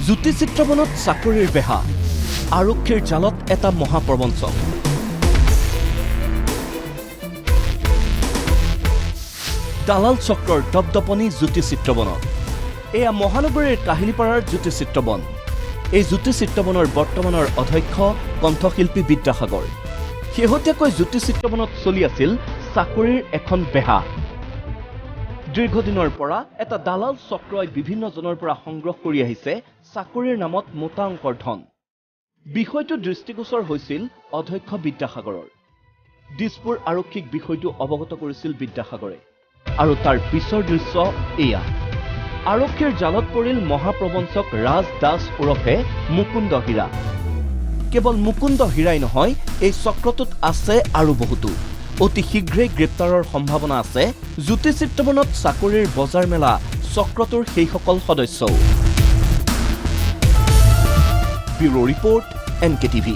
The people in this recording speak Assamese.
জ্যোতি চিত্ৰবনত চাকৰিৰ বেহা আৰক্ষীৰ জালত এটা মহাপ্ৰবঞ্চক দালাল চক্ৰৰ দপদপনি জ্যোতি চিত্ৰবনত এয়া মহানগৰীৰ কাহিলীপাৰাৰ জ্যোতি চিত্ৰবন এই জ্যোতি চিত্ৰবনৰ বৰ্তমানৰ অধ্যক্ষ কণ্ঠশিল্পী বিদ্যাসাগৰ শেহতীয়াকৈ জ্যোতি চিত্ৰবনত চলি আছিল চাকৰিৰ এখন বেহা দীৰ্ঘদিনৰ পৰা এটা দালাল চক্ৰই বিভিন্ন জনৰ পৰা সংগ্ৰহ কৰি আহিছে চাকৰিৰ নামত মোটা অংকৰ ধন বিষয়টো দৃষ্টিগোচৰ হৈছিল অধ্যক্ষ বিদ্যাসাগৰৰ দিছপুৰ আৰক্ষীক বিষয়টো অৱগত কৰিছিল বিদ্যাসাগৰে আৰু তাৰ পিছৰ দৃশ্য এয়া আৰক্ষীৰ জালত পৰিল মহাপ্ৰবঞ্চক ৰাজ দাস ওৰফে মুকুন্দ হীৰা কেৱল মুকুন্দ হীৰাই নহয় এই চক্ৰটোত আছে আৰু বহুতো অতি শীঘ্ৰেই গ্ৰেপ্তাৰৰ সম্ভাৱনা আছে জ্যোতি চিত্ৰবনত চাকৰিৰ বজাৰ মেলা চক্ৰটোৰ সেইসকল সদস্যও ব্যুৰো ৰিপৰ্ট NKTV